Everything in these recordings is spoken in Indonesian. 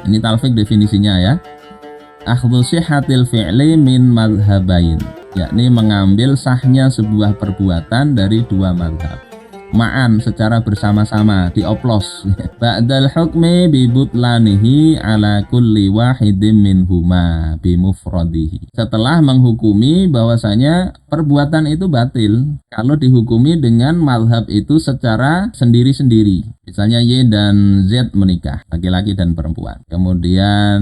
Ini talfik definisinya ya. Akhdhu sihhatil fi'li min madhhabain, yakni mengambil sahnya sebuah perbuatan dari dua madhab. Ma'an, secara bersama-sama, dioplos. Ba'dal hukmi bibutlanihi ala kulli wahidin minhuma bimufradihi. Setelah menghukumi bahwasanya perbuatan itu batil kalau dihukumi dengan mazhab itu secara sendiri-sendiri. Misalnya Y dan Z menikah, laki-laki dan perempuan. Kemudian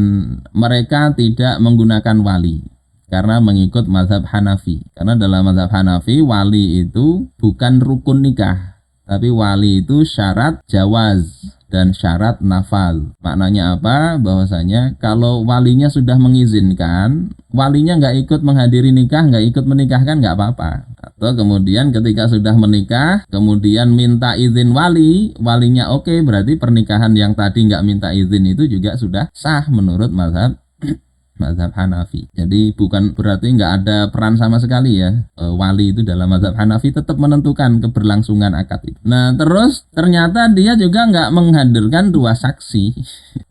mereka tidak menggunakan wali karena mengikut mazhab Hanafi. Karena dalam mazhab Hanafi wali itu bukan rukun nikah, tapi wali itu syarat jawaz dan syarat nafal. Maknanya apa? Bahwasanya kalau walinya sudah mengizinkan, walinya nggak ikut menghadiri nikah, nggak ikut menikahkan, nggak apa-apa. Atau kemudian ketika sudah menikah, kemudian minta izin wali, walinya oke, berarti pernikahan yang tadi nggak minta izin itu juga sudah sah menurut mazhab Hanafi. Jadi bukan berarti nggak ada peran sama sekali ya. Wali itu dalam mazhab Hanafi tetap menentukan keberlangsungan akad itu. Nah terus ternyata dia juga nggak menghadirkan dua saksi.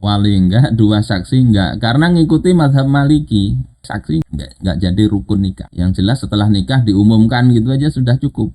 Wali enggak, dua saksi enggak, karena ngikuti mazhab Maliki. Saksi nggak jadi rukun nikah. Yang jelas setelah nikah diumumkan gitu aja sudah cukup.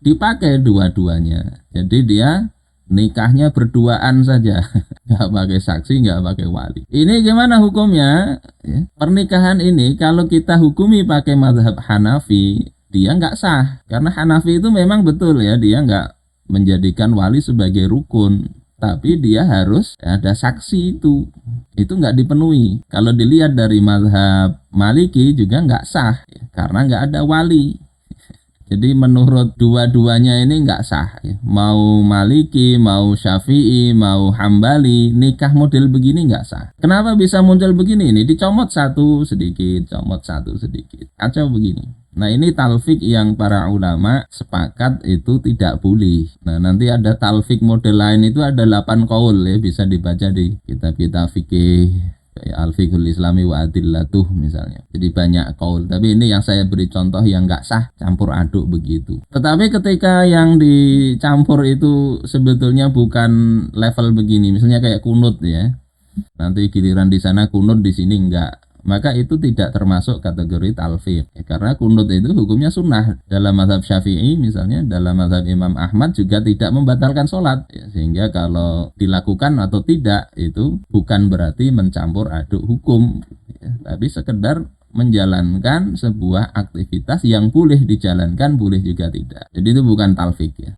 Dipakai dua-duanya. Jadi dia nikahnya berduaan saja, nggak pakai saksi, nggak pakai wali. Ini gimana hukumnya? Ya, pernikahan ini kalau kita hukumi pakai mazhab Hanafi, dia nggak sah. Karena Hanafi itu memang betul ya, dia nggak menjadikan wali sebagai rukun, tapi dia harus ada saksi itu nggak dipenuhi. Kalau dilihat dari mazhab Maliki juga nggak sah, ya, karena nggak ada wali. Jadi menurut dua-duanya ini nggak sah ya. Mau Maliki, mau Syafi'i, mau Hambali, nikah model begini nggak sah. Kenapa bisa muncul begini? Ini dicomot satu sedikit, comot satu sedikit, kacau begini. Nah ini talfik yang para ulama sepakat itu tidak boleh. Nah nanti ada talfik model lain itu ada 8 qaul ya, bisa dibaca di kitab-kitab fikih kayak Al-Fiqhul Islami wa Adillatuh misalnya. Jadi banyak qaul, tapi ini yang saya beri contoh yang nggak sah, campur aduk begitu. Tetapi ketika yang dicampur itu sebetulnya bukan level begini, misalnya kayak kunut ya, nanti giliran di sana kunut, di sini enggak, maka itu tidak termasuk kategori talfik ya, karena kunut itu hukumnya sunnah. Dalam mazhab Syafi'i misalnya, dalam mazhab Imam Ahmad juga tidak membatalkan sholat ya, sehingga kalau dilakukan atau tidak itu bukan berarti mencampur aduk hukum ya, tapi sekedar menjalankan sebuah aktivitas yang boleh dijalankan, boleh juga tidak. Jadi itu bukan talfik ya.